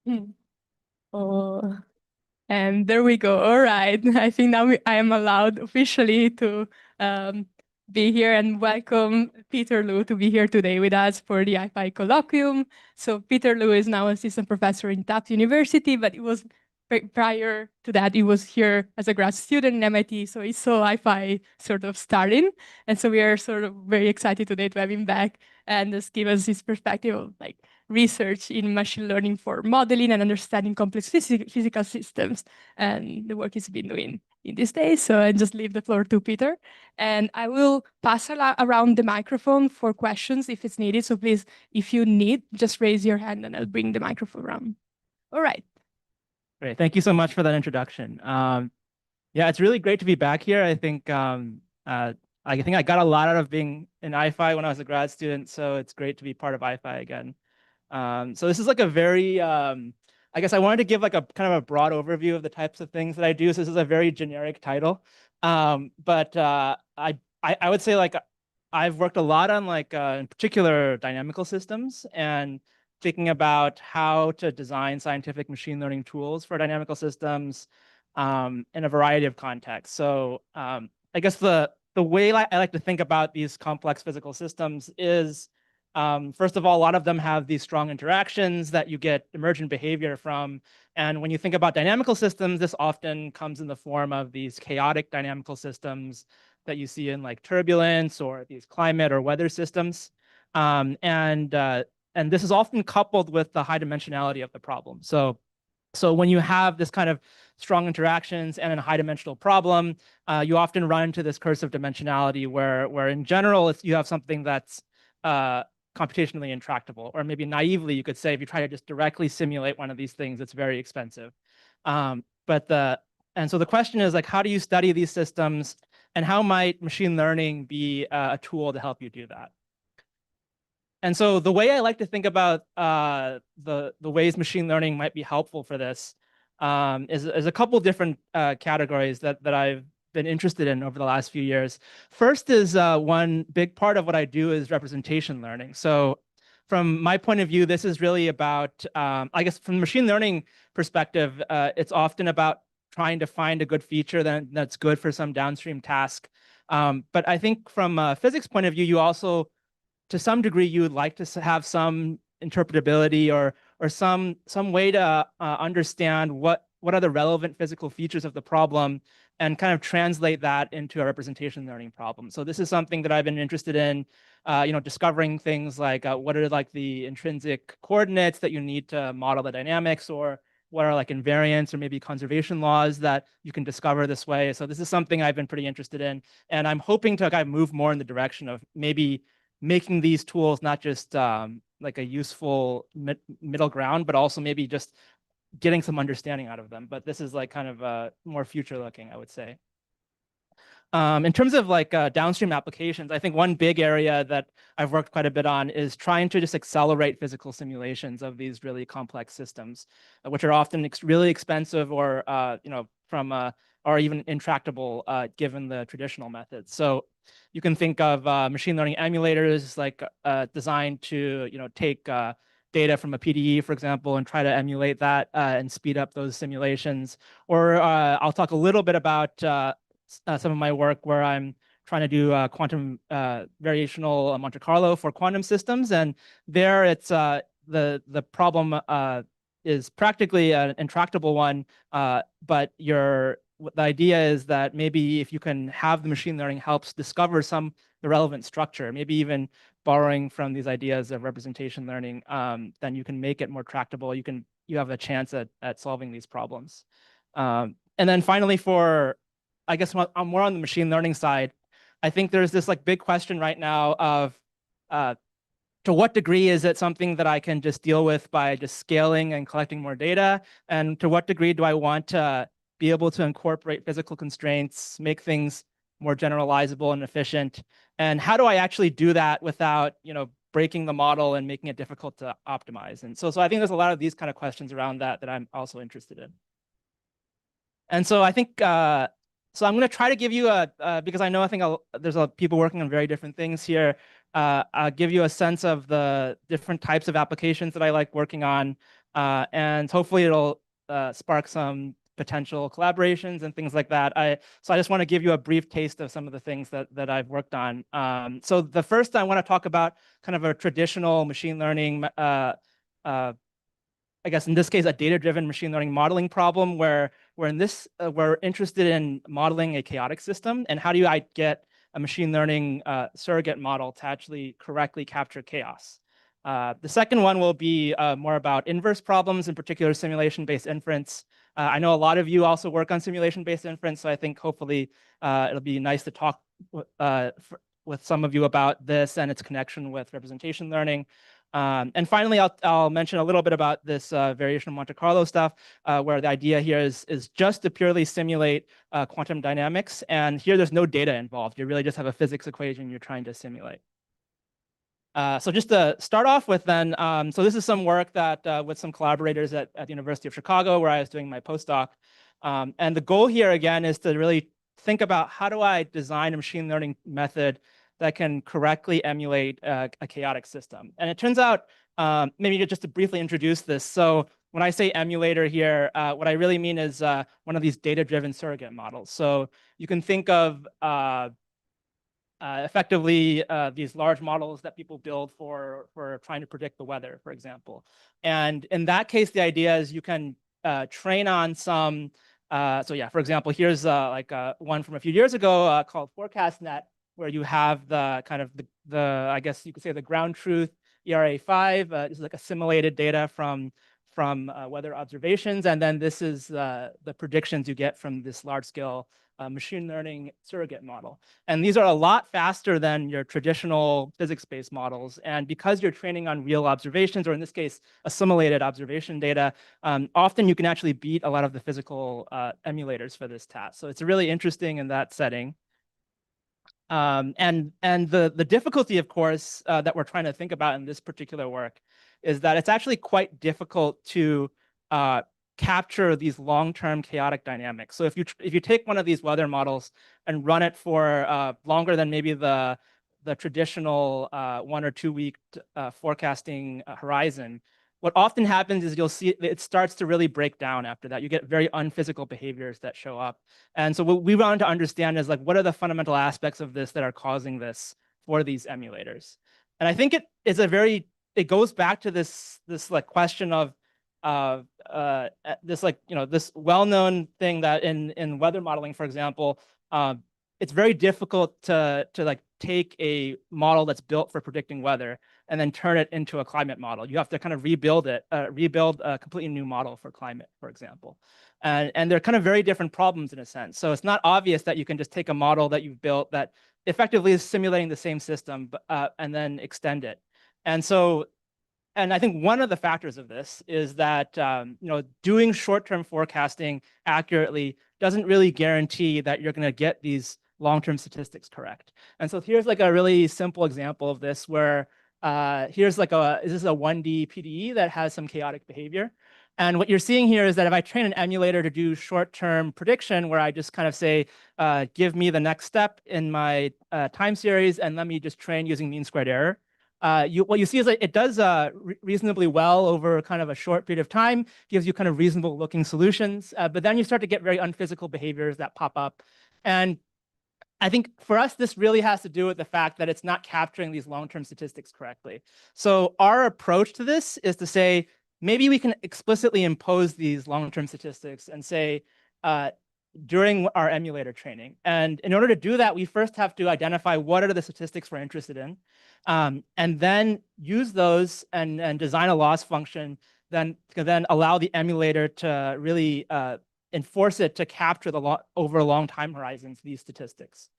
Hmm. Oh, and there we go. All right. I think now I am allowed officially to um, be here and welcome Peter Liu to be here today with us for the IFI Colloquium. So Peter Liu is now assistant professor in Tufts University, but it was prior to that, he was here as a grad student in MIT. So he saw IFI sort of starting. And so we are sort of very excited today to have him back and just give us his perspective of like research in machine learning for modeling and understanding complex physical systems and the work he's been doing in these days. So I just leave the floor to Peter. And I will pass around the microphone for questions if it's needed. So please, if you need, just raise your hand and I'll bring the microphone around. All right. Great. Thank you so much for that introduction. Yeah, it's really great to be back here. I think I got a lot out of being in IFI when I was a grad student, so it's great to be part of IFI again. So this is like a very, I guess I wanted to give like a kind of a broad overview of the types of things that I do. So this is a very generic title, but I would say like I've worked a lot on like in particular dynamical systems and thinking about how to design scientific machine learning tools for dynamical systems in a variety of contexts. So I guess the way I like to think about these complex physical systems is first of all, a lot of them have these strong interactions that you get emergent behavior from. And when you think about dynamical systems, this often comes in the form of these chaotic dynamical systems that you see in like turbulence or these climate or weather systems. Um, and uh, and this is often coupled with the high dimensionality of the problem. So when you have this kind of strong interactions and a high dimensional problem, you often run into this curse of dimensionality where in general, you have something that's uh, computationally intractable, or maybe naively, you could say, if you try to just directly simulate one of these things, it's very expensive. Um, but the and so the question is like, how do you study these systems, and how might machine learning be a tool to help you do that? And so the way I like to think about the ways machine learning might be helpful for this is a couple different categories that I've been interested in over the last few years. First is one big part of what I do is representation learning. So from my point of view, this is really about, I guess from the machine learning perspective, it's often about trying to find a good feature that's good for some downstream task. But I think from a physics point of view, you also to some degree you would like to have some interpretability or some way to understand what are the relevant physical features of the problem and kind of translate that into a representation learning problem. So this is something that I've been interested in, discovering things like what are like the intrinsic coordinates that you need to model the dynamics, or what are like invariance or maybe conservation laws that you can discover this way. So this is something I've been pretty interested in, and I'm hoping to kind of move more in the direction of maybe making these tools not just like a useful middle ground, but also maybe just getting some understanding out of them. But this is like kind of more future looking, I would say. In terms of like downstream applications, I think one big area that I've worked quite a bit on is trying to just accelerate physical simulations of these really complex systems, which are often really expensive or from or even intractable given the traditional methods. So you can think of machine learning emulators like designed to take data from a PDE, for example, and try to emulate that and speed up those simulations. Or I'll talk a little bit about some of my work where I'm trying to do quantum variational Monte Carlo for quantum systems, and there it's the problem is practically an intractable one, but the idea is that maybe if you can have the machine learning helps discover some the relevant structure, maybe even borrowing from these ideas of representation learning, then you can make it more tractable. You have a chance at solving these problems. And then finally, for I guess I'm more on the machine learning side. I think there's this like big question right now of uh, to what degree is it something that I can just deal with by just scaling and collecting more data? And to what degree do I want to be able to incorporate physical constraints, make things more generalizable and efficient? And how do I actually do that without, breaking the model and making it difficult to optimize? And so I think there's a lot of these kind of questions around that I'm also interested in. And so I think so I'm going to try to give you because I think there's people working on very different things here. I'll give you a sense of the different types of applications that I like working on. and hopefully it'll spark some potential collaborations and things like that. So I just want to give you a brief taste of some of the things that I've worked on. So the first I want to talk about kind of a traditional machine learning, I guess in this case, a data-driven machine learning modeling problem where we're interested in modeling a chaotic system, and how do I get a machine learning surrogate model to actually correctly capture chaos. The second one will be more about inverse problems, in particular simulation-based inference. I know a lot of you also work on simulation-based inference, so I think hopefully it'll be nice to talk with some of you about this and its connection with representation learning. And finally, I'll mention a little bit about this variation of Monte Carlo stuff, where the idea here is just to purely simulate quantum dynamics. And here there's no data involved. You really just have a physics equation you're trying to simulate. So just to start off with then, so this is some work that with some collaborators at the University of Chicago where I was doing my postdoc. And the goal here again is to really think about how do I design a machine learning method that can correctly emulate a chaotic system. And it turns out, maybe just to briefly introduce this. So when I say emulator here, what I really mean is one of these data-driven surrogate models. So you can think of effectively these large models that people build for trying to predict the weather, for example. And in that case, the idea is you can train on some, so yeah, for example, here's like one from a few years ago called ForecastNet, where you have the kind of the I guess you could say the ground truth ERA5. This is like assimilated data from weather observations, and then this is the predictions you get from this large scale machine learning surrogate model. And these are a lot faster than your traditional physics-based models. And because you're training on real observations, or in this case, assimilated observation data, often you can actually beat a lot of the physical emulators for this task. So it's really interesting in that setting. And the difficulty, of course, that we're trying to think about in this particular work is that it's actually quite difficult to capture these long-term chaotic dynamics. So if you take one of these weather models and run it for longer than maybe the traditional 1 or 2 week forecasting horizon, what often happens is you'll see it starts to really break down after that. You get very unphysical behaviors that show up. And so what we wanted to understand is like, what are the fundamental aspects of this that are causing this for these emulators? And I think it goes back to this like question of this like, this well-known thing that in weather modeling, for example, it's very difficult to like take a model that's built for predicting weather and then turn it into a climate model. You have to kind of rebuild a completely new model for climate, for example. And they're kind of very different problems in a sense. So it's not obvious that you can just take a model that you've built that effectively is simulating the same system, and then extend it. And I think one of the factors of this is that doing short-term forecasting accurately doesn't really guarantee that you're going to get these long-term statistics correct. And so here's like a really simple example of this where this is a 1D PDE that has some chaotic behavior. And what you're seeing here is that if I train an emulator to do short-term prediction, where I just kind of say, give me the next step in my time series and let me just train using mean squared error, what you see is that it does reasonably well over kind of a short period of time, gives you kind of reasonable looking solutions, but then you start to get very unphysical behaviors that pop up. And I think for us, this really has to do with the fact that it's not capturing these long-term statistics correctly. So our approach to this is to say, maybe we can explicitly impose these long-term statistics and say, during our emulator training. And in order to do that, we first have to identify what are the statistics we're interested in, and then use those and design a loss function then allow the emulator to really enforce it to capture over long time horizons these statistics.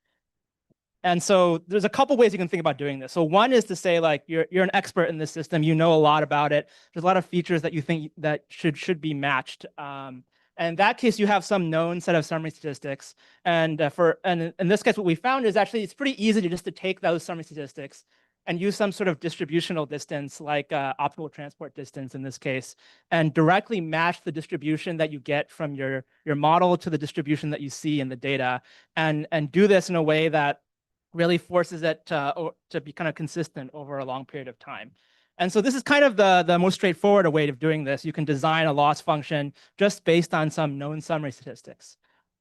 And so there's a couple ways you can think about doing this. So one is to say, like, you're an expert in this system, you know a lot about it. There's a lot of features that you think that should be matched. And in that case, you have some known set of summary statistics. And in this case, what we found is actually it's pretty easy to take those summary statistics and use some sort of distributional distance, like optimal transport distance in this case, and directly match the distribution that you get from your model to the distribution that you see in the data, and do this in a way that really forces it to be kind of consistent over a long period of time. And so this is kind of the most straightforward way of doing this. You can design a loss function just based on some known summary statistics.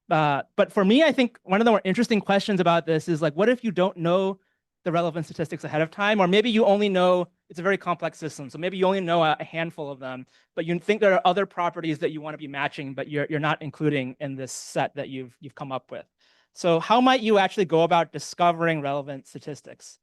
But for me, I think one of the more interesting questions about this is like, what if you don't know the relevant statistics ahead of time? Or maybe you only know, it's a very complex system, so maybe you only know a handful of them, but you think there are other properties that you want to be matching, but you're not including in this set that you've come up with. So how might you actually go about discovering relevant statistics?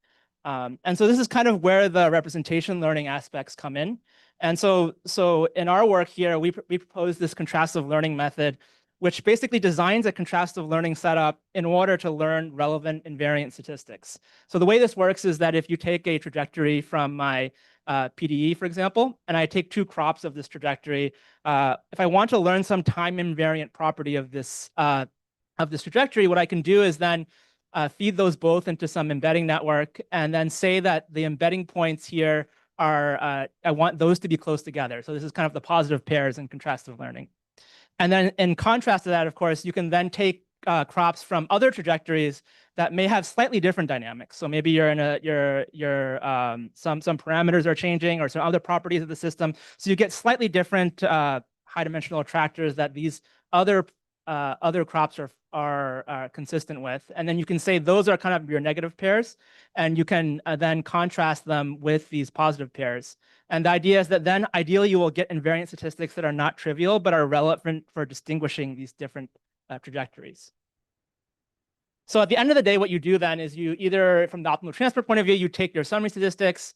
And so this is kind of where the representation learning aspects come in. And so in our work here, we propose this contrastive learning method, which basically designs a contrastive learning setup in order to learn relevant invariant statistics. So the way this works is that if you take a trajectory from my PDE, for example, and I take two crops of this trajectory, if I want to learn some time invariant property of this trajectory, what I can do is then feed those both into some embedding network and then say that the embedding points here are, I want those to be close together. So this is kind of the positive pairs in contrastive learning. And then in contrast to that, of course, you can then take crops from other trajectories that may have slightly different dynamics. So maybe you're in some parameters are changing or some other properties of the system. So you get slightly different high dimensional attractors that these other crops are consistent with. And then you can say those are kind of your negative pairs, and you can then contrast them with these positive pairs. And the idea is that then ideally you will get invariant statistics that are not trivial, but are relevant for distinguishing these different trajectories. So at the end of the day, what you do then is you either, from the optimal transport point of view, you take your summary statistics,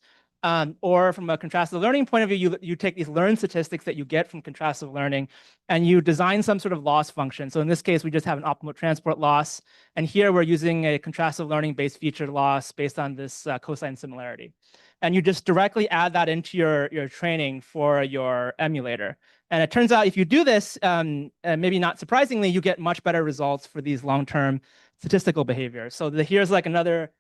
or from a contrastive learning point of view, you take these learned statistics that you get from contrastive learning, and you design some sort of loss function. So in this case, we just have an optimal transport loss. And here we're using a contrastive learning-based feature loss based on this cosine similarity. And you just directly add that into your training for your emulator. And it turns out if you do this, maybe not surprisingly, you get much better results for these long-term statistical behaviors. So here's like another,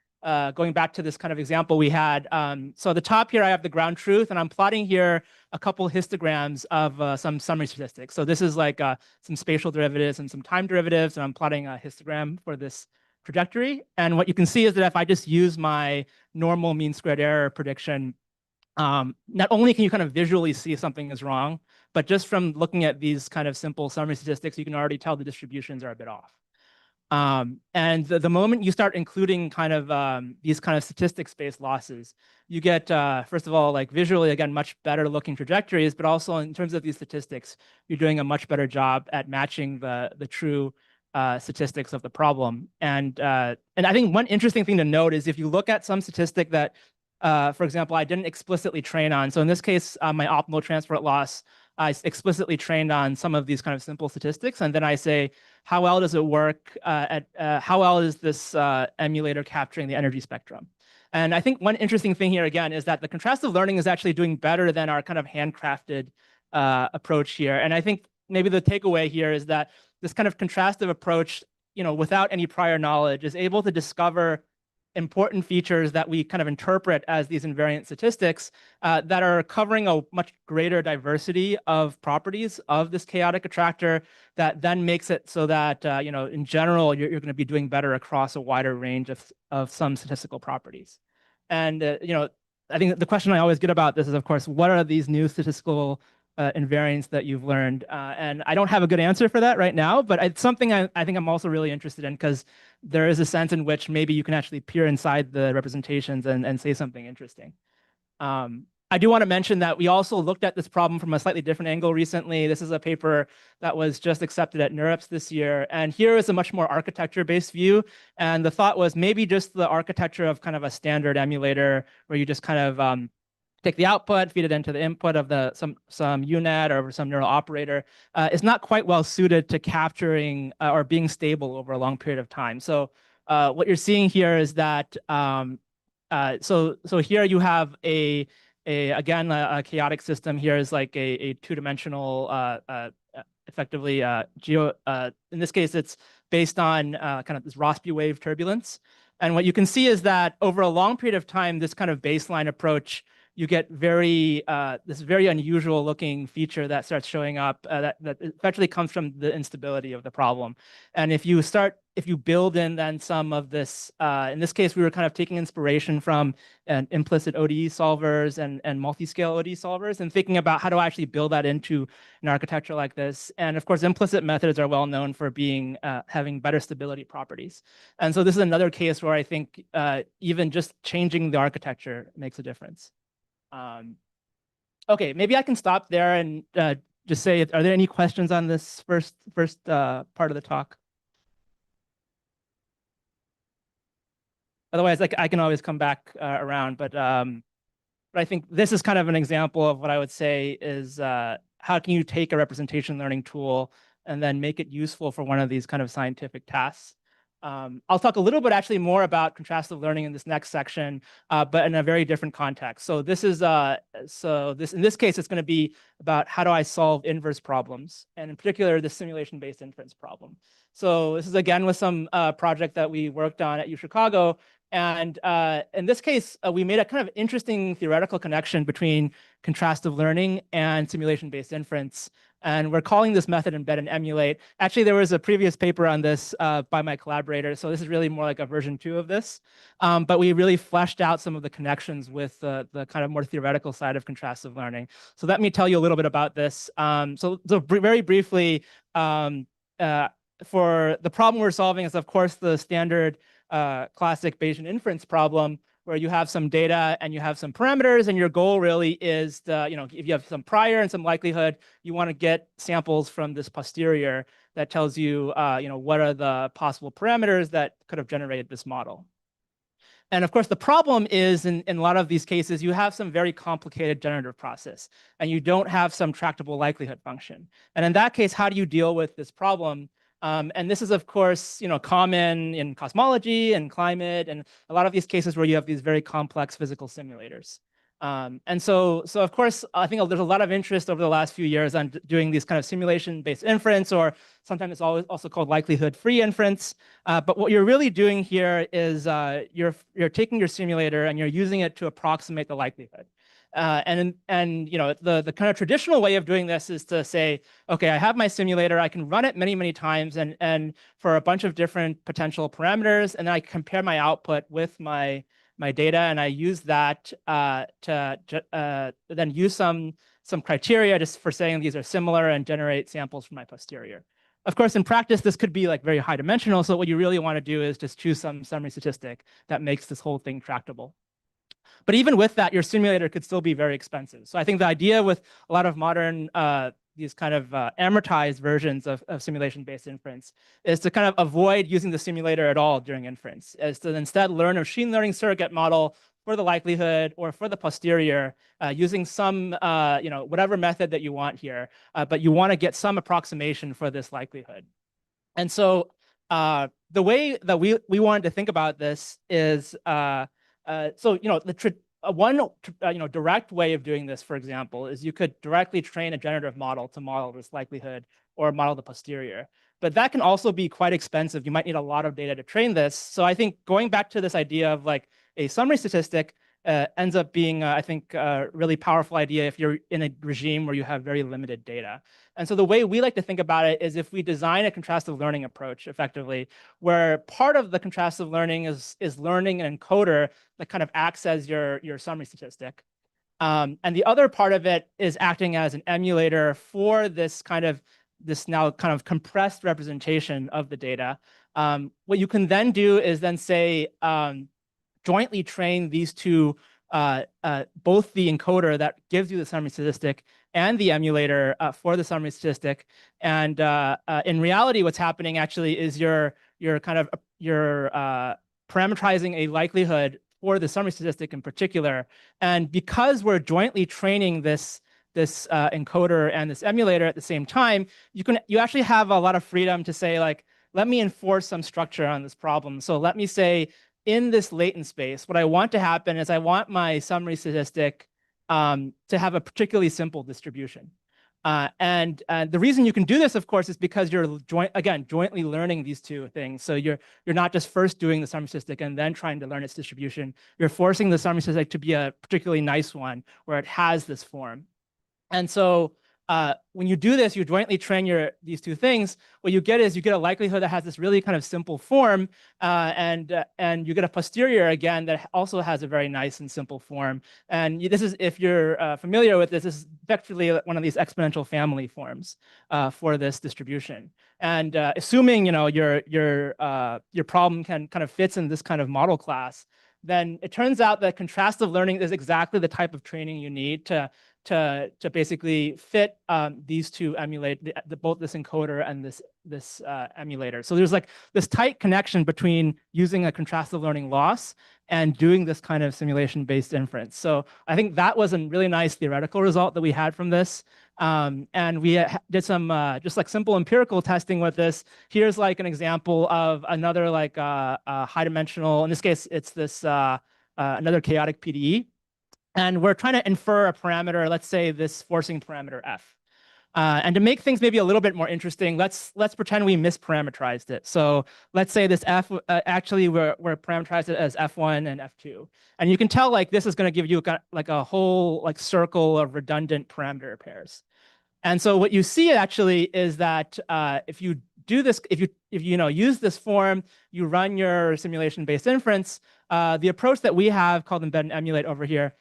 going back to this kind of example we had. So at the top here, I have the ground truth, and I'm plotting here a couple histograms of some summary statistics. So this is like some spatial derivatives and some time derivatives, and I'm plotting a histogram for this trajectory. And what you can see is that if I just use my normal mean squared error prediction, not only can you kind of visually see if something is wrong, but just from looking at these kind of simple summary statistics, you can already tell the distributions are a bit off. And the moment you start including kind of these kind of statistics-based losses, you get, first of all, like visually, again, much better looking trajectories, but also in terms of these statistics, you're doing a much better job at matching the true statistics of the problem. And I think one interesting thing to note is if you look at some statistic that, for example, I didn't explicitly train on. So in this case, my optimal transport loss, I explicitly trained on some of these kind of simple statistics. And then I say, how well does it work how well is this emulator capturing the energy spectrum? And I think one interesting thing here, again, is that the contrastive learning is actually doing better than our kind of handcrafted approach here. And I think maybe the takeaway here is that this kind of contrastive approach, without any prior knowledge, is able to discover important features that we kind of interpret as these invariant statistics that are covering a much greater diversity of properties of this chaotic attractor that then makes it so that, in general, you're going to be doing better across a wider range of some statistical properties. And, I think the question I always get about this is, of course, what are these new statistical invariants that you've learned? And I don't have a good answer for that right now, but it's something I think I'm also really interested in, because there is a sense in which maybe you can actually peer inside the representations and say something interesting. I do want to mention that we also looked at this problem from a slightly different angle recently. This is a paper that was just accepted at NeurIPS this year. And here is a much more architecture-based view. And the thought was maybe just the architecture of kind of a standard emulator where you just kind of take the output, feed it into the input of some UNet or some neural operator, is not quite well suited to capturing or being stable over a long period of time. So what you're seeing here is that, so here you have again, a chaotic system. Here is like a two-dimensional, effectively, in this case, it's based on kind of this Rossby wave turbulence. And what you can see is that over a long period of time, this kind of baseline approach you get this very unusual looking feature that starts showing up that effectively comes from the instability of the problem. And if you build in then some of this, in this case, we were kind of taking inspiration from implicit ODE solvers and multi-scale ODE solvers and thinking about how do I actually build that into an architecture like this. And of course, implicit methods are well known for having better stability properties. And so this is another case where I think even just changing the architecture makes a difference. Okay, maybe I can stop there and just say, are there any questions on this first part of the talk? Otherwise, I can always come back around, but I think this is kind of an example of what I would say is how can you take a representation learning tool and then make it useful for one of these kind of scientific tasks. I'll talk a little bit actually more about contrastive learning in this next section, but in a very different context. So this is in this case, it's going to be about how do I solve inverse problems, and in particular, the simulation-based inference problem. So this is again with some project that we worked on at UChicago. And in this case, we made a kind of interesting theoretical connection between contrastive learning and simulation-based inference. And we're calling this method embed and emulate. Actually, there was a previous paper on this by my collaborator. So this is really more like a version 2 of this. But we really fleshed out some of the connections with the kind of more theoretical side of contrastive learning. So let me tell you a little bit about this. Very briefly, for the problem we're solving is, of course, the standard classic Bayesian inference problem, where you have some data and you have some parameters, and your goal really is if you have some prior and some likelihood, you want to get samples from this posterior that tells you, what are the possible parameters that could have generated this model. And of course, the problem is in a lot of these cases, you have some very complicated generative process, and you don't have some tractable likelihood function. And in that case, how do you deal with this problem? And this is, of course, common in cosmology and climate and a lot of these cases where you have these very complex physical simulators. And so of course, I think there's a lot of interest over the last few years on doing these kind of simulation-based inference, or sometimes it's also called likelihood-free inference. But what you're really doing here is you're taking your simulator and you're using it to approximate the likelihood. The kind of traditional way of doing this is to say, okay, I have my simulator, I can run it many, many times and for a bunch of different potential parameters, and then I compare my output with my data, and I use that to then use some criteria just for saying these are similar and generate samples from my posterior. Of course, in practice, this could be like very high dimensional. So what you really want to do is just choose some summary statistic that makes this whole thing tractable. But even with that, your simulator could still be very expensive. So I think the idea with a lot of modern, these kind of amortized versions of simulation-based inference is to kind of avoid using the simulator at all during inference, is to instead learn a machine learning surrogate model for the likelihood or for the posterior using some, whatever method that you want here, but you want to get some approximation for this likelihood. And so the way that we wanted to think about this is, one direct way of doing this, for example, is you could directly train a generative model to model this likelihood or model the posterior. But that can also be quite expensive. You might need a lot of data to train this. So I think going back to this idea of like a summary statistic ends up being, I think, a really powerful idea if you're in a regime where you have very limited data. And so the way we like to think about it is if we design a contrastive learning approach effectively, where part of the contrastive learning is learning an encoder that kind of acts as your summary statistic. And the other part of it is acting as an emulator for this now kind of compressed representation of the data. What you can then do is then say, jointly train these two, both the encoder that gives you the summary statistic and the emulator for the summary statistic. And in reality, what's happening actually is you're parameterizing a likelihood for the summary statistic in particular. And because we're jointly training this encoder and this emulator at the same time, you actually have a lot of freedom to say, like, let me enforce some structure on this problem. So let me say, in this latent space, what I want to happen is I want my summary statistic to have a particularly simple distribution. And the reason you can do this, of course, is because you're jointly learning these two things. So you're not just first doing the summary statistic and then trying to learn its distribution. You're forcing the summary statistic to be a particularly nice one where it has this form. And so when you do this, you jointly train these two things. What you get is you get a likelihood that has this really kind of simple form, and you get a posterior again that also has a very nice and simple form. And this is, if you're familiar with this, this is effectively one of these exponential family forms for this distribution. And assuming your problem kind of fits in this kind of model class, then it turns out that contrastive learning is exactly the type of training you need to basically fit these two emulate both this encoder and this emulator. So there's like this tight connection between using a contrastive learning loss and doing this kind of simulation-based inference. So I think that was a really nice theoretical result that we had from this. And we did some just like simple empirical testing with this. Here's like an example of another like high dimensional, in this case, it's this another chaotic PDE. And we're trying to infer a parameter, let's say this forcing parameter f. And to make things maybe a little bit more interesting, let's pretend we misparameterized it. So let's say this f, actually we're parameterized it as f1 and f2. And you can tell like this is going to give you like a whole like circle of redundant parameter pairs. And so what you see actually is that if you do this, if you use this form, you run your simulation-based inference, the approach that we have called embed and emulate over here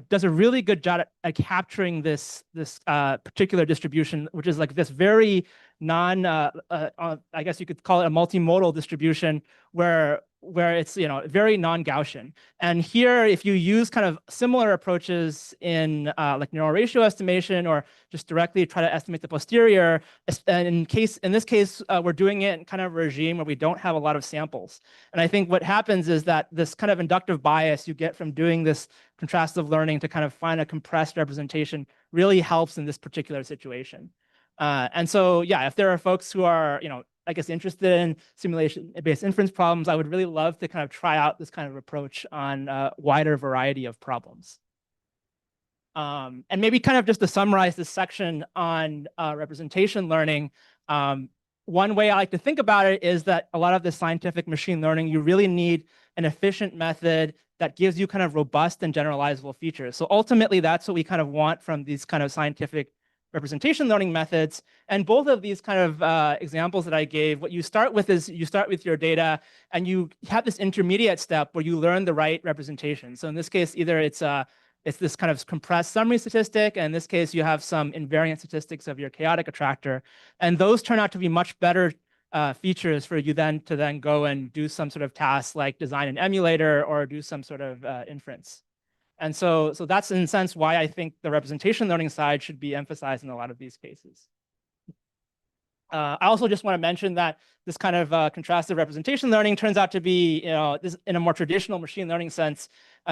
does a really good job at capturing this particular distribution, which is like this very I guess you could call it a multimodal distribution where it's very non-Gaussian. And here, if you use kind of similar approaches in like neural ratio estimation or just directly try to estimate the posterior, and in this case, we're doing it in kind of a regime where we don't have a lot of samples. And I think what happens is that this kind of inductive bias you get from doing this contrastive learning to kind of find a compressed representation really helps in this particular situation. And so, yeah, if there are folks who are, I guess, interested in simulation-based inference problems, I would really love to kind of try out this kind of approach on a wider variety of problems. And maybe kind of just to summarize this section on representation learning, one way I like to think about it is that a lot of this scientific machine learning, you really need an efficient method that gives you kind of robust and generalizable features. So ultimately, that's what we kind of want from these kind of scientific representation learning methods. And both of these kind of examples that I gave, what you start with is you start with your data and you have this intermediate step where you learn the right representation. So in this case, either it's this kind of compressed summary statistic, and in this case, you have some invariant statistics of your chaotic attractor. And those turn out to be much better features for you to then go and do some sort of task like design an emulator or do some sort of inference. And so that's in a sense why I think the representation learning side should be emphasized in a lot of these cases. I also just want to mention that this kind of contrastive representation learning turns out to be, this in a more traditional machine learning sense,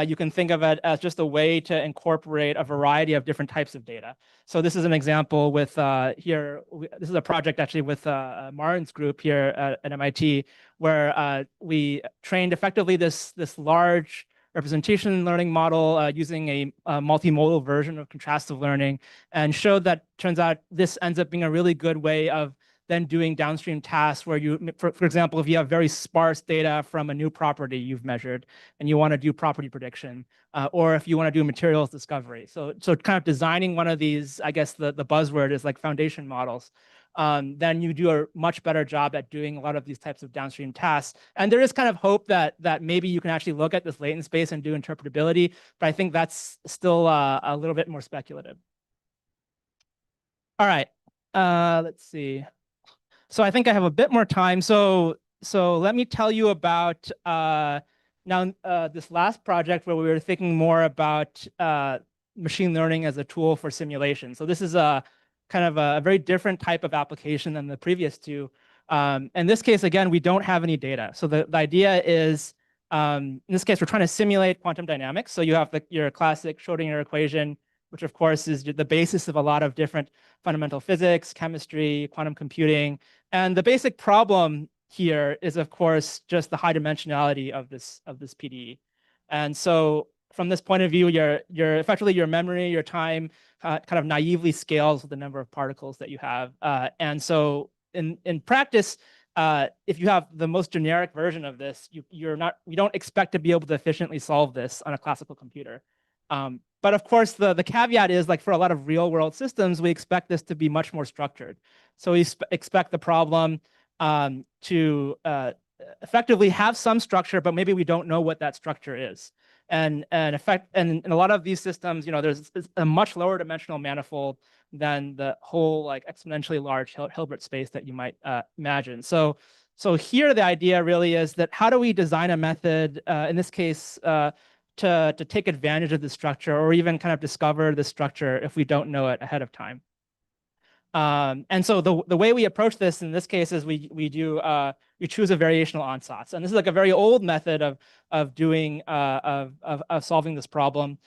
you can think of it as just a way to incorporate a variety of different types of data. So this is an example with this is a project actually with Marin's group here at MIT, where we trained effectively this large representation learning model using a multimodal version of contrastive learning, and showed that turns out this ends up being a really good way of then doing downstream tasks where you, for example, if you have very sparse data from a new property you've measured and you want to do property prediction, or if you want to do materials discovery. So kind of designing one of these, I guess the buzzword is like foundation models. Then you do a much better job at doing a lot of these types of downstream tasks. And there is kind of hope that maybe you can actually look at this latent space and do interpretability, but I think that's still a little bit more speculative. All right, let's see. So I think I have a bit more time. So let me tell you about this last project where we were thinking more about machine learning as a tool for simulation. So this is a kind of a very different type of application than the previous two. In this case, again, we don't have any data. So the idea is, in this case, we're trying to simulate quantum dynamics. So you have your classic Schrodinger equation, which of course is the basis of a lot of different fundamental physics, chemistry, quantum computing. And the basic problem here is, of course, just the high dimensionality of this PDE. And so from this point of view, your effectively your memory, your time kind of naively scales with the number of particles that you have. And so in practice, if you have the most generic version of this, you don't expect to be able to efficiently solve this on a classical computer. But of course, the caveat is, like, for a lot of real world systems, we expect this to be much more structured. So we expect the problem to effectively have some structure, but maybe we don't know what that structure is. And in a lot of these systems, there's a much lower dimensional manifold than the whole, like, exponentially large Hilbert space that you might imagine. So here the idea really is that how do we design a method, in this case, to take advantage of the structure, or even kind of discover the structure if we don't know it ahead of time. And so the way we approach this in this case is we choose a variational ansatz, and this is like a very old method of doing of solving this problem.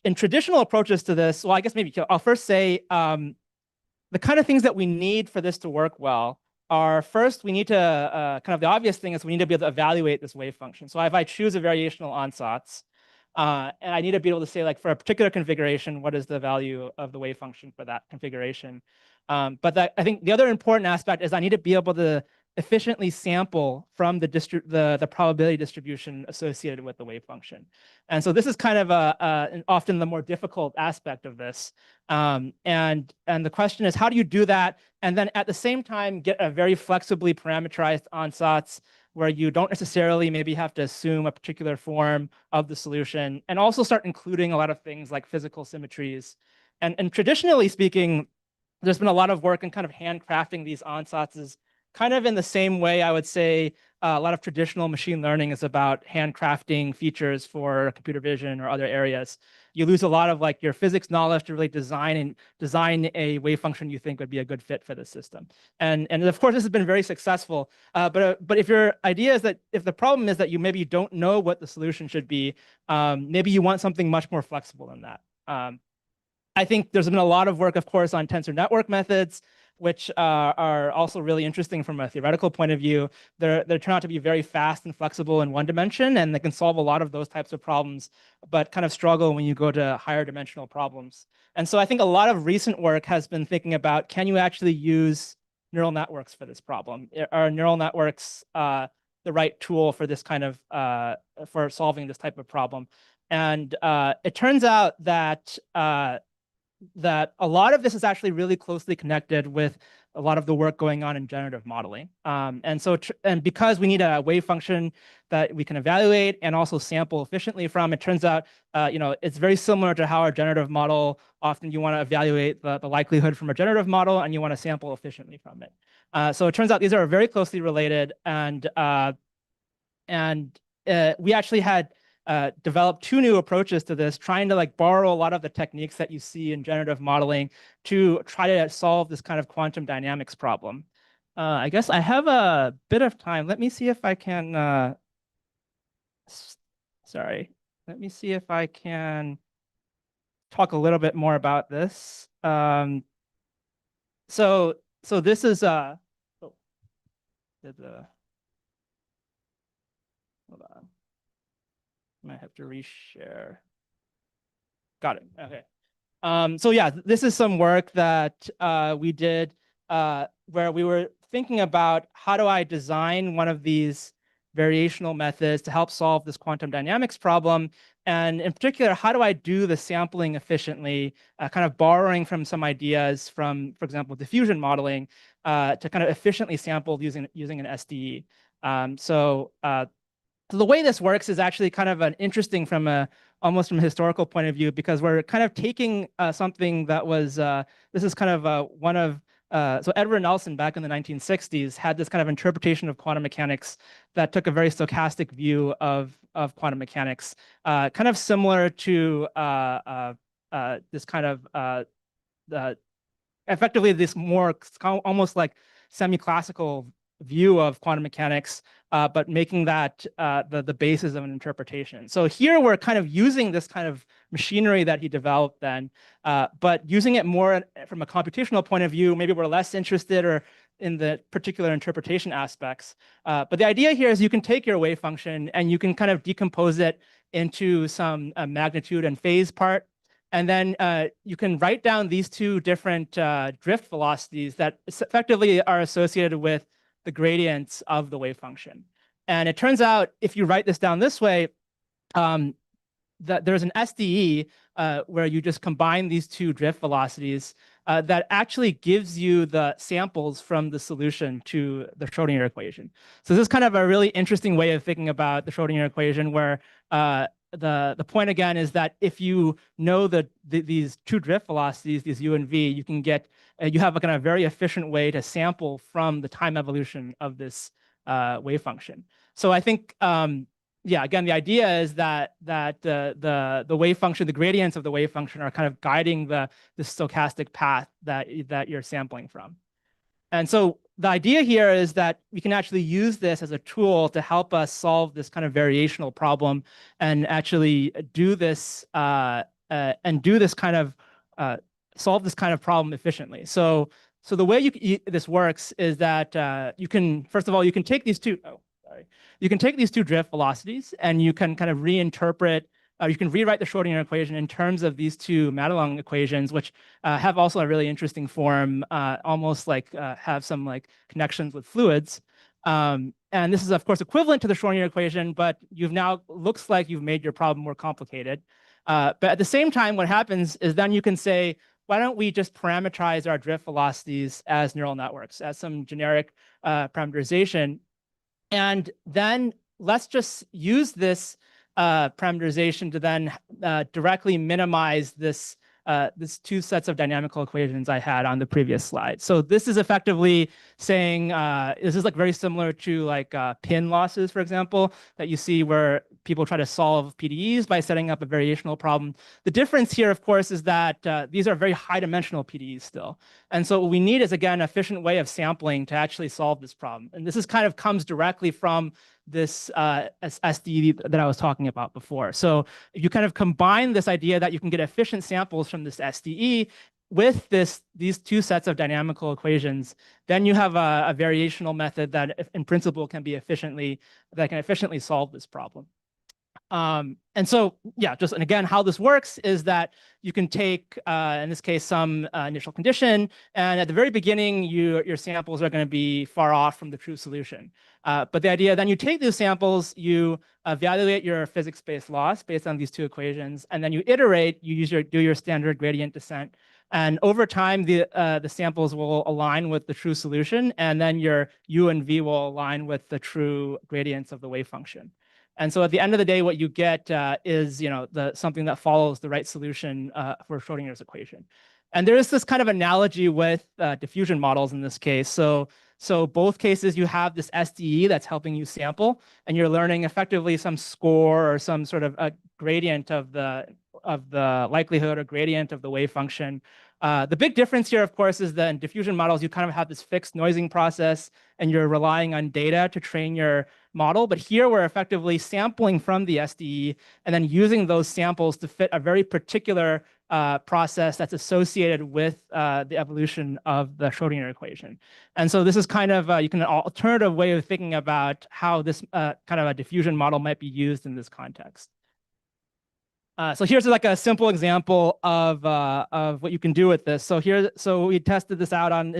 In traditional approaches to this, well, I guess maybe I'll first say the kind of things that we need for this to work well are, first, we need to kind of the obvious thing is we need to be able to evaluate this wave function. So if I choose a variational ansatz, and I need to be able to say, like, for a particular configuration, what is the value of the wave function for that configuration? But I think the other important aspect is I need to be able to efficiently sample from the probability distribution associated with the wave function. And so this is kind of often the more difficult aspect of this. And the question is, how do you do that? And then at the same time, get a very flexibly parameterized ansatz where you don't necessarily maybe have to assume a particular form of the solution, and also start including a lot of things like physical symmetries. And traditionally speaking, there's been a lot of work in kind of handcrafting these ansatzes, kind of in the same way I would say a lot of traditional machine learning is about handcrafting features for computer vision or other areas. You lose a lot of, like, your physics knowledge to really design a wave function you think would be a good fit for the system. And of course, this has been very successful. But if your idea is that if the problem is that you maybe don't know what the solution should be, maybe you want something much more flexible than that. I think there's been a lot of work, of course, on tensor network methods, which are also really interesting from a theoretical point of view. They turn out to be very fast and flexible in one dimension, and they can solve a lot of those types of problems, but kind of struggle when you go to higher dimensional problems. And so I think a lot of recent work has been thinking about, can you actually use neural networks for this problem? Are neural networks the right tool for this kind of for solving this type of problem? And it turns out that a lot of this is actually really closely connected with a lot of the work going on in generative modeling. And because we need a wave function that we can evaluate and also sample efficiently from, it turns out it's very similar to how our generative model, often you want to evaluate the likelihood from a generative model, and you want to sample efficiently from it. So it turns out these are very closely related, and we actually had developed two new approaches to this, trying to, like, borrow a lot of the techniques that you see in generative modeling to try to solve this kind of quantum dynamics problem. I guess I have a bit of time. Let me see if I can, sorry, let me see if I can talk a little bit more about this. So this is, hold on. I might have to reshare. Got it. Okay. So yeah, this is some work that we did where we were thinking about, how do I design one of these variational methods to help solve this quantum dynamics problem? And in particular, how do I do the sampling efficiently, kind of borrowing from some ideas from, for example, diffusion modeling, to kind of efficiently sample using an SDE. So the way this works is actually kind of an interesting almost from a historical point of view, because we're kind of taking something that was, this is kind of one of, so Edward Nelson back in the 1960s had this kind of interpretation of quantum mechanics that took a very stochastic view of quantum mechanics, kind of similar to this kind of, effectively this more almost like semi-classical view of quantum mechanics, but making that the basis of an interpretation. So here we're kind of using this kind of machinery that he developed then, but using it more from a computational point of view. Maybe we're less interested or in the particular interpretation aspects. But the idea here is you can take your wave function and you can kind of decompose it into some magnitude and phase part. And then you can write down these two different drift velocities that effectively are associated with the gradients of the wave function. And it turns out if you write this down this way, that there's an SDE where you just combine these two drift velocities that actually gives you the samples from the solution to the Schrodinger equation. So this is kind of a really interesting way of thinking about the Schrodinger equation, where the point again is that if you know these two drift velocities, these u and v, you can get you have a kind of very efficient way to sample from the time evolution of this wave function. So I think yeah, again, the idea is that the wave function, the gradients of the wave function are kind of guiding the stochastic path that you're sampling from. And so the idea here is that we can actually use this as a tool to help us solve this kind of variational problem and actually do this and do this kind of solve this kind of problem efficiently. So the way this works is that you can, first of all, you can take these two. You can take these two drift velocities and you can kind of reinterpret, you can rewrite the Schrodinger equation in terms of these two Madelung equations, which have also a really interesting form, almost like have some like connections with fluids. And this is of course equivalent to the Schrodinger equation, but you've now, looks like you've made your problem more complicated. But at the same time, what happens is then you can say, why don't we just parameterize our drift velocities as neural networks, as some generic parameterization? And then let's just use this parameterization to then directly minimize this two sets of dynamical equations I had on the previous slide. So this is effectively saying, this is like very similar to like pin losses, for example, that you see where people try to solve PDEs by setting up a variational problem. The difference here, of course, is that these are very high dimensional PDEs still. And so what we need is, again, an efficient way of sampling to actually solve this problem. And this is kind of comes directly from this SDE that I was talking about before. So if you kind of combine this idea that you can get efficient samples from this SDE with these two sets of dynamical equations, then you have a variational method that in principle can efficiently solve this problem. And so, yeah, just, and again, how this works is that you can take, in this case, some initial condition, and at the very beginning, your samples are going to be far off from the true solution. But the idea, then you take these samples, you evaluate your physics-based loss based on these two equations, and then you iterate, you do your standard gradient descent. And over time, the samples will align with the true solution, and then your u and v will align with the true gradients of the wave function. And so at the end of the day, what you get is something that follows the right solution for Schrodinger's equation. And there is this kind of analogy with diffusion models in this case. So both cases, you have this SDE that's helping you sample, and you're learning effectively some score or some sort of a gradient of the likelihood or gradient of the wave function. The big difference here, of course, is that in diffusion models, you kind of have this fixed noising process, and you're relying on data to train your model. But here, we're effectively sampling from the SDE and then using those samples to fit a very particular process that's associated with the evolution of the Schrodinger equation. And so this is kind of an alternative way of thinking about how this kind of a diffusion model might be used in this context. So here's like a simple example of what you can do with this. So we tested this out on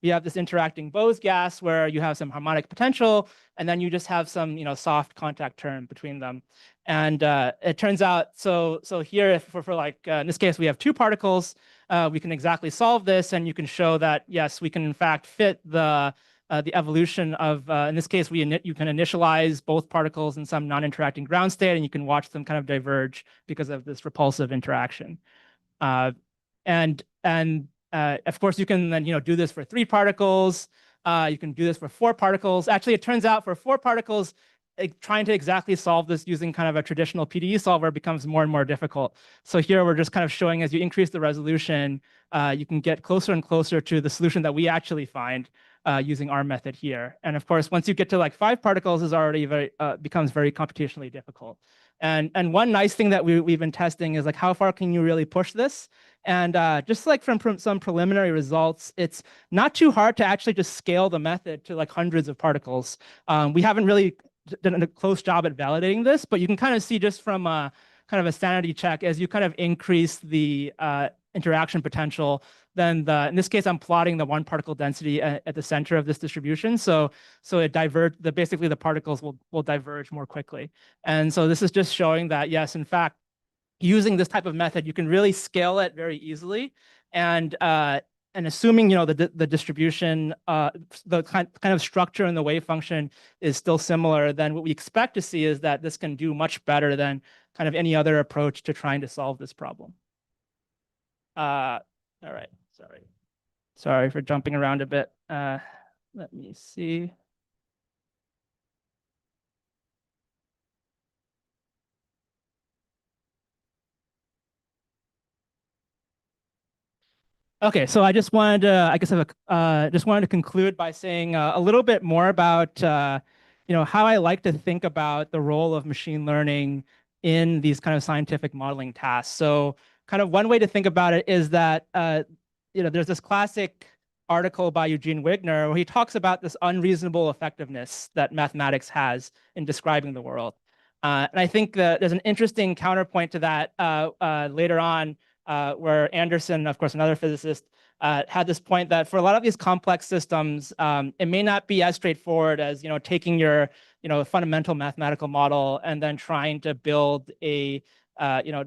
we have this interacting Bose gas where you have some harmonic potential, and then you just have some soft contact term between them. And it turns out, so here for like in this case we have two particles. We can exactly solve this, and you can show that yes, we can in fact fit the evolution of, in this case, you can initialize both particles in some non-interacting ground state, and you can watch them kind of diverge because of this repulsive interaction. And of course, you can then do this for 3 particles. You can do this for 4 particles. Actually, it turns out for 4 particles, trying to exactly solve this using kind of a traditional PDE solver becomes more and more difficult. So here we're just kind of showing as you increase the resolution, you can get closer and closer to the solution that we actually find using our method here. And of course, once you get to like 5 particles, is already becomes very computationally difficult. And one nice thing that we've been testing is like how far can you really push this? And just like from some preliminary results, it's not too hard to actually just scale the method to like hundreds of particles. We haven't really done a close job at validating this, but you can kind of see just from kind of a sanity check as you kind of increase the interaction potential, then in this case, I'm plotting the one particle density at the center of this distribution. So basically the particles will diverge more quickly. And so this is just showing that, yes, in fact, using this type of method, you can really scale it very easily. And assuming the distribution, the kind of structure and the wave function is still similar, then what we expect to see is that this can do much better than kind of any other approach to trying to solve this problem. All right, sorry for jumping around a bit. Let me see. Okay, so I just wanted to, I guess, just wanted to conclude by saying a little bit more about, how I like to think about the role of machine learning in these kind of scientific modeling tasks. So, kind of one way to think about it is that, there's this classic article by Eugene Wigner where he talks about this unreasonable effectiveness that mathematics has in describing the world. And I think that there's an interesting counterpoint to that later on where Anderson, of course, another physicist, had this point that for a lot of these complex systems, it may not be as straightforward as taking your fundamental mathematical model and then trying to build a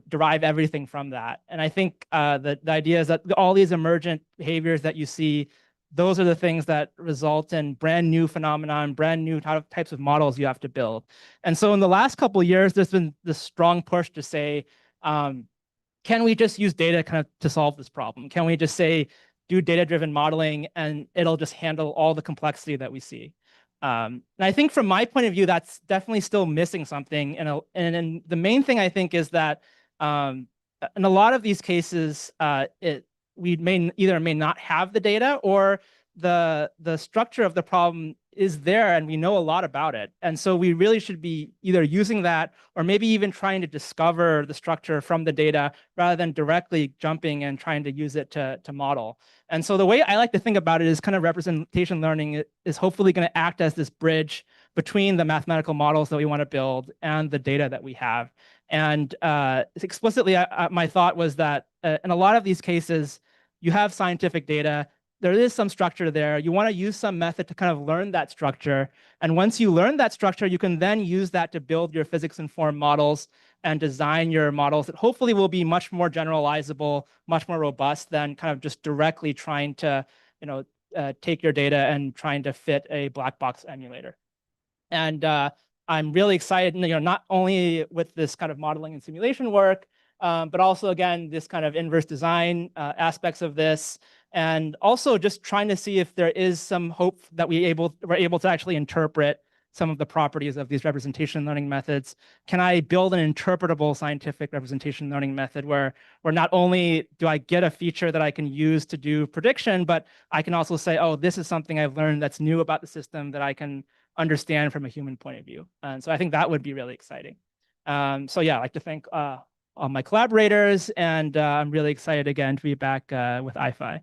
derive everything from that. And I think the idea is that all these emergent behaviors that you see, those are the things that result in brand new phenomenon, brand new types of models you have to build. And so in the last couple of years, there's been this strong push to say, can we just use data kind of to solve this problem? Can we just say, do data-driven modeling and it'll just handle all the complexity that we see? And I think from my point of view, that's definitely still missing something. And the main thing I think is that in a lot of these cases, we may not have the data, or the structure of the problem is there and we know a lot about it. And so we really should be either using that or maybe even trying to discover the structure from the data rather than directly jumping and trying to use it to model. And so the way I like to think about it is kind of representation learning is hopefully going to act as this bridge between the mathematical models that we want to build and the data that we have. And explicitly, my thought was that in a lot of these cases, you have scientific data, there is some structure there. You want to use some method to kind of learn that structure. And once you learn that structure, you can then use that to build your physics-informed models and design your models that hopefully will be much more generalizable, much more robust than kind of just directly trying to, take your data and trying to fit a black box emulator. And I'm really excited, not only with this kind of modeling and simulation work, but also, again, this kind of inverse design aspects of this. And also just trying to see if there is some hope that we're able to actually interpret some of the properties of these representation learning methods. Can I build an interpretable scientific representation learning method where not only do I get a feature that I can use to do prediction, but I can also say, oh, this is something I've learned that's new about the system that I can understand from a human point of view. And so I think that would be really exciting. So yeah, I'd like to thank all my collaborators, and I'm really excited again to be back with IFI.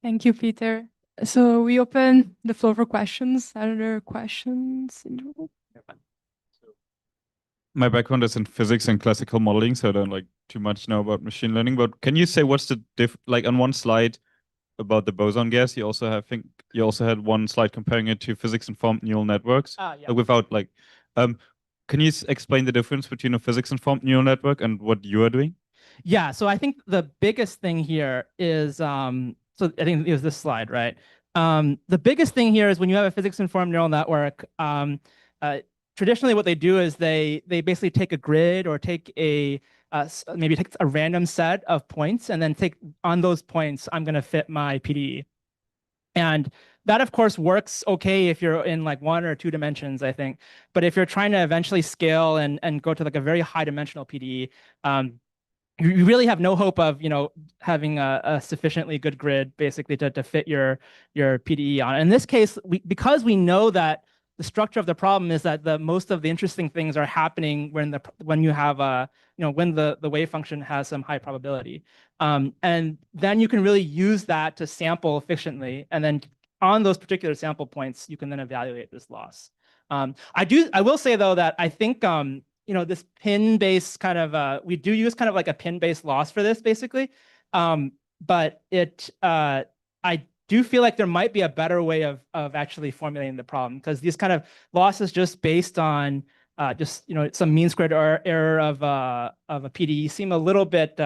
Thank you, Peter. So we open the floor for questions. Are there questions in the room? My background is in physics and classical modeling, so I don't too much know about machine learning. But can you say what's the on one slide about the boson gas? You also had one slide comparing it to physics-informed neural networks. Yeah. Can you explain the difference between a physics-informed neural network and what you are doing? Yeah, so I think the biggest thing here is, so I think it was this slide, right? The biggest thing here is when you have a physics-informed neural network, traditionally what they do is they basically take a grid or take maybe take a random set of points, and then take on those points, I'm going to fit my PDE. And that, of course, works okay if you're in 1 or 2 dimensions, I think. But if you're trying to eventually scale and go to a very high dimensional PDE, you really have no hope of having a sufficiently good grid basically to fit your PDE on. In this case, because we know that the structure of the problem is that most of the interesting things are happening when you have when the wave function has some high probability, and then you can really use that to sample efficiently, and then on those particular sample points you can then evaluate this loss. I will say though that I think this pin-based kind of we do use kind of like a pin-based loss for this basically, but I do feel like there might be a better way of actually formulating the problem, because these kind of losses just based on just some mean squared error of a PDE seem a little bit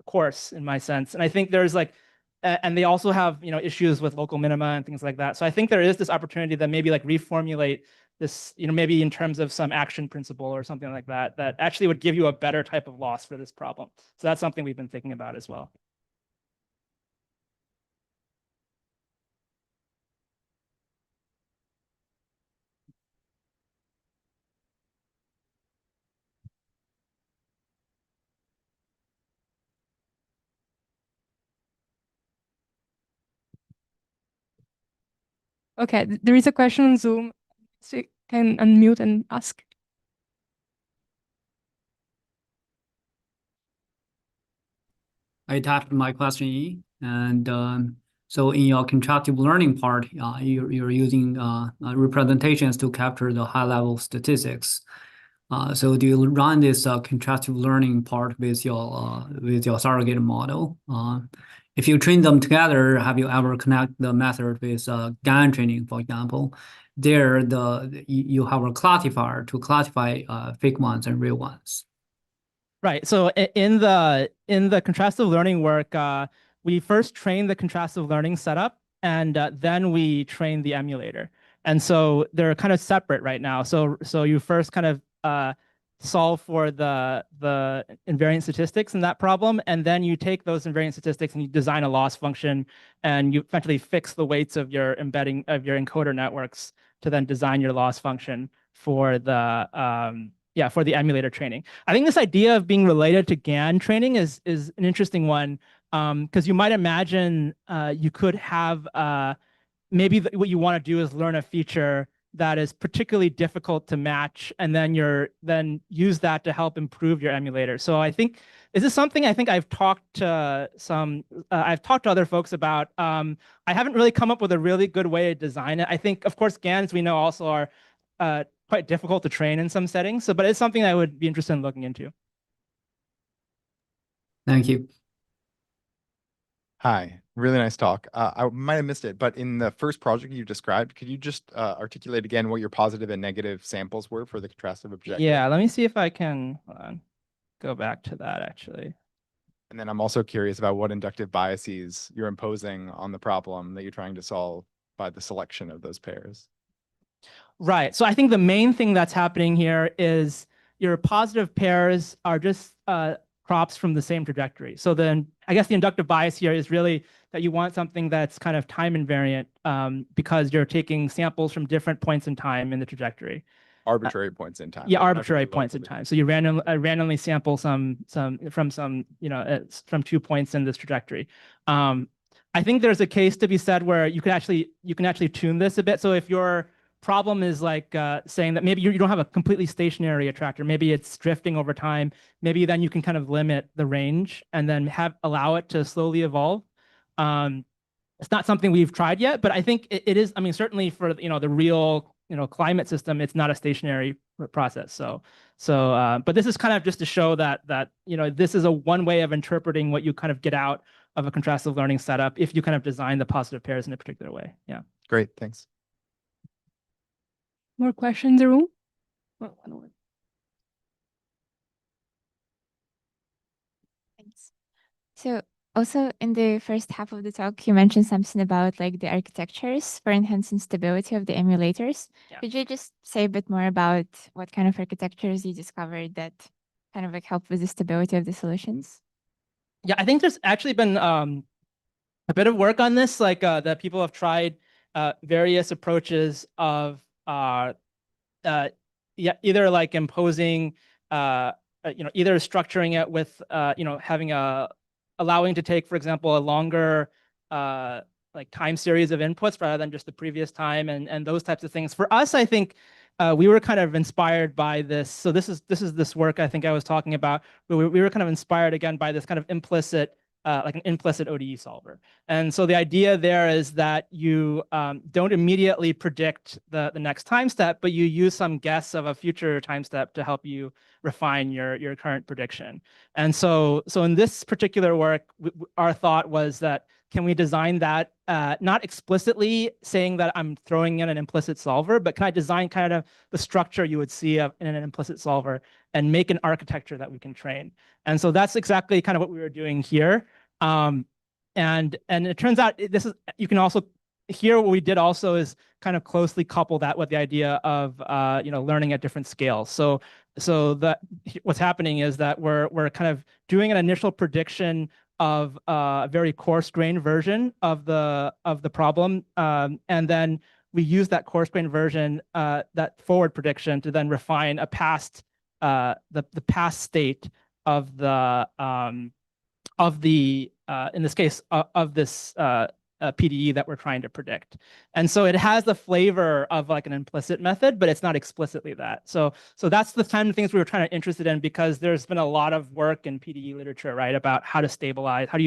coarse in my sense, and I think there's like and they also have issues with local minima and things like that. So I think there is this opportunity that maybe like reformulate this, maybe in terms of some action principle or something like that, that actually would give you a better type of loss for this problem. So that's something we've been thinking about as well. Okay, there is a question on Zoom, so you can unmute and ask. I typed my question in, and so in your contrastive learning part, you're using representations to capture the high-level statistics. So do you run this contrastive learning part with your surrogate model? If you train them together, have you ever connect the method with GAN training, for example? There, you have a classifier to classify fake ones and real ones. Right. So in the contrastive learning work, we first train the contrastive learning setup, and then we train the emulator. And so they're kind of separate right now. So you first kind of solve for the invariant statistics in that problem, and then you take those invariant statistics and you design a loss function, and you effectively fix the weights of your embedding of your encoder networks to then design your loss function for the for the emulator training. I think this idea of being related to GAN training is an interesting one, because you might imagine you could have maybe what you want to do is learn a feature that is particularly difficult to match, and then use that to help improve your emulator. So I think this is something I think I've talked to other folks about. I haven't really come up with a really good way to design it. I think, of course, GANs we know also are quite difficult to train in some settings. So, but it's something I would be interested in looking into. Thank you. Hi, really nice talk. I might have missed it, but in the first project you described, could you just articulate again what your positive and negative samples were for the contrastive objective? Yeah, let me see if I can go back to that actually. And then I'm also curious about what inductive biases you're imposing on the problem that you're trying to solve by the selection of those pairs. Right. So I think the main thing that's happening here is your positive pairs are just crops from the same trajectory. So then I guess the inductive bias here is really that you want something that's kind of time invariant, because you're taking samples from different points in time in the trajectory. Arbitrary points in time. Yeah, arbitrary points in time. So you randomly sample some from 2 points in this trajectory. I think there's a case to be said where you can actually tune this a bit. So if your problem is like saying that maybe you don't have a completely stationary attractor, maybe it's drifting over time, maybe then you can kind of limit the range and then allow it to slowly evolve. It's not something we've tried yet, but I think it is. I mean, certainly for the real climate system, it's not a stationary process. But this is kind of just to show that this is one way of interpreting what you kind of get out of a contrastive learning setup if you kind of design the positive pairs in a particular way. Yeah. Great, thanks. More questions in the room? Thanks. So also in the first half of the talk, you mentioned something about like the architectures for enhancing stability of the emulators. Yeah. Could you just say a bit more about what kind of architectures you discovered that kind of like help with the stability of the solutions? Yeah, I think there's actually been a bit of work on this, like that people have tried various approaches of either like imposing either structuring it with, having allowing to take, for example, a longer like time series of inputs rather than just the previous time, and those types of things. For us, I think we were kind of inspired by this. So this is this work I think I was talking about. We were kind of inspired again by this kind of implicit, like an implicit ODE solver. And so the idea there is that you don't immediately predict the next time step, but you use some guess of a future time step to help you refine your current prediction. And so in this particular work, our thought was that, can we design that not explicitly saying that I'm throwing in an implicit solver, but can I design kind of the structure you would see in an implicit solver and make an architecture that we can train? And so that's exactly kind of what we were doing here. And it turns out this is, you can also, here what we did also is kind of closely couple that with the idea of learning at different scales. So that what's happening is that we're kind of doing an initial prediction of a very coarse-grained version of the problem, and then we use that coarse-grained version, that forward prediction, to then refine a past the past state of the in this case of this PDE that we're trying to predict. And so it has the flavor of like an implicit method, but it's not explicitly that. So that's the kind of things we were trying to interested in, because there's been a lot of work in PDE literature, right, about how to stabilize, how do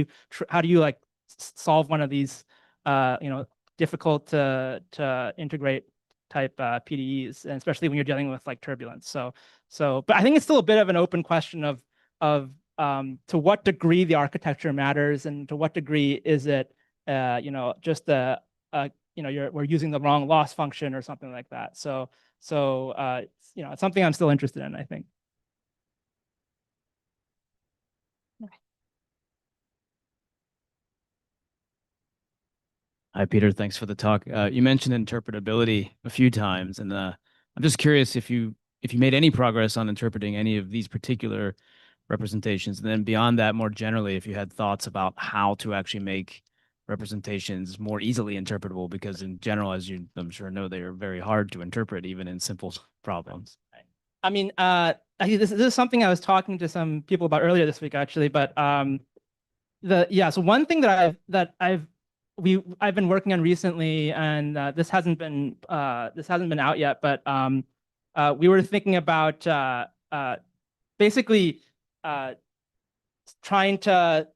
you like solve one of these difficult to integrate type PDEs, and especially when you're dealing with like turbulence. But I think it's still a bit of an open question of to what degree the architecture matters, and to what degree is it just we're using the wrong loss function or something like that. So it's something I'm still interested in, I think. Hi, Peter. Thanks for the talk. You mentioned interpretability a few times, and I'm just curious if you made any progress on interpreting any of these particular representations, and then beyond that, more generally, if you had thoughts about how to actually make representations more easily interpretable, because in general, as you I'm sure know, they are very hard to interpret even in simple problems. I mean, this is something I was talking to some people about earlier this week, actually. But so one thing that I've been working on recently, and this hasn't been out yet, but we were thinking about basically trying to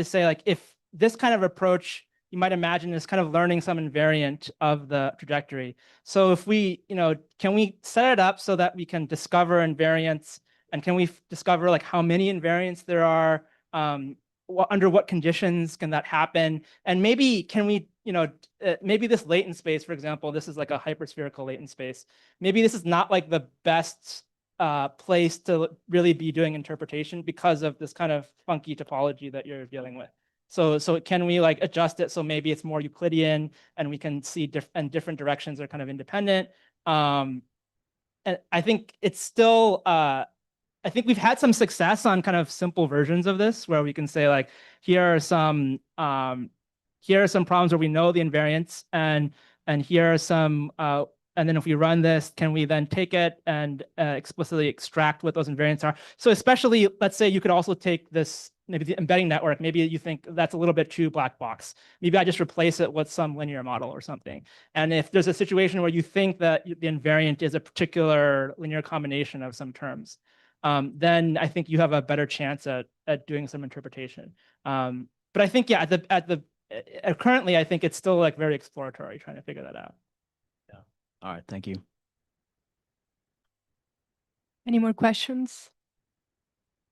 say, like, if this kind of approach, you might imagine, is kind of learning some invariant of the trajectory. So if we, can we set it up so that we can discover invariants, and can we discover like how many invariants there are, under what conditions can that happen? And maybe can we, maybe this latent space, for example, this is like a hyperspherical latent space. Maybe this is not like the best place to really be doing interpretation because of this kind of funky topology that you're dealing with. So can we like adjust it so maybe it's more Euclidean, and we can see different directions are kind of independent? And I think it's still, I think we've had some success on kind of simple versions of this, where we can say, like, here are some problems where we know the invariants, and here are some, and then if we run this, can we then take it and explicitly extract what those invariants are? So especially, let's say you could also take this, maybe the embedding network, maybe you think that's a little bit too black box. Maybe I just replace it with some linear model or something. And if there's a situation where you think that the invariant is a particular linear combination of some terms, then I think you have a better chance at doing some interpretation. But I think, yeah, currently, I think it's still like very exploratory, trying to figure that out. Yeah. All right. Thank you. Any more questions?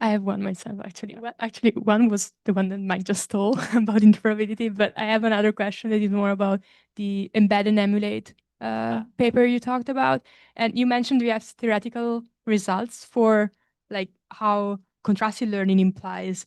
I have one myself, actually. Well, actually, one was the one that Mike just stole about interpretability, but I have another question that is more about the embed and emulate paper you talked about. And you mentioned we have theoretical results for like how contrastive learning implies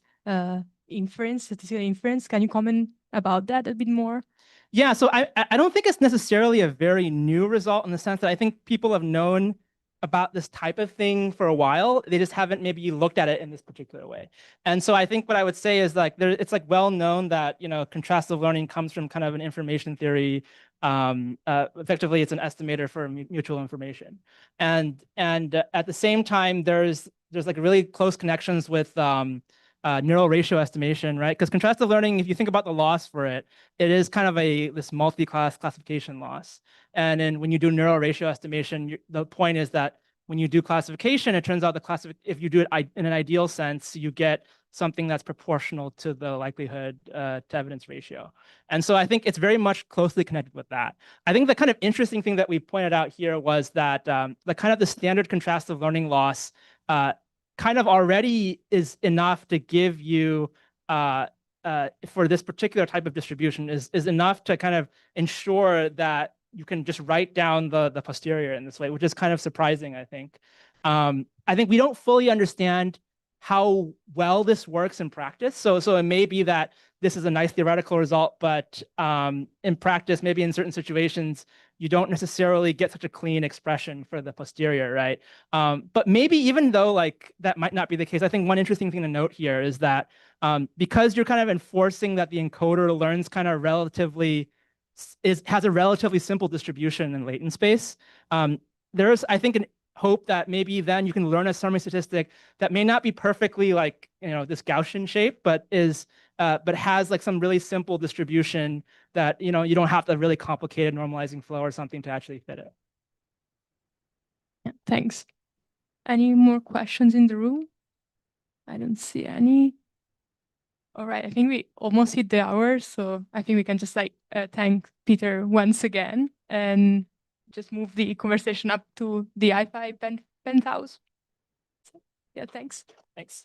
inference, statistical inference. Can you comment about that a bit more? Yeah, so I don't think it's necessarily a very new result, in the sense that I think people have known about this type of thing for a while. They just haven't maybe looked at it in this particular way. And so I think what I would say is, like, it's like well known that contrastive learning comes from kind of an information theory. Effectively, it's an estimator for mutual information. And at the same time, there's there's like really close connections with neural ratio estimation, right? Because contrastive learning, if you think about the loss for it, it is kind of this multi-class classification loss. And then when you do neural ratio estimation, the point is that when you do classification, it turns out if you do it in an ideal sense, you get something that's proportional to the likelihood to evidence ratio. And so I think it's very much closely connected with that. I think the kind of interesting thing that we pointed out here was that the standard contrastive learning loss kind of already is enough to give you for this particular type of distribution is enough to kind of ensure that you can just write down the posterior in this way, which is kind of surprising, I think. I think we don't fully understand how well this works in practice. So it may be that this is a nice theoretical result, but in practice, maybe in certain situations, you don't necessarily get such a clean expression for the posterior, right? But maybe even though like that might not be the case, I think one interesting thing to note here is that because you're kind of enforcing that the encoder learns kind of has a relatively simple distribution in latent space, there's, I think, an hope that maybe then you can learn a summary statistic that may not be perfectly like, this Gaussian shape, but has like some really simple distribution that, you don't have the really complicated normalizing flow or something to actually fit it. Yeah, thanks. Any more questions in the room? I don't see any. All right, I think we almost hit the hour, so I think we can just thank Peter once again and just move the conversation up to the i5 penthouse. So, yeah, thanks. Thanks.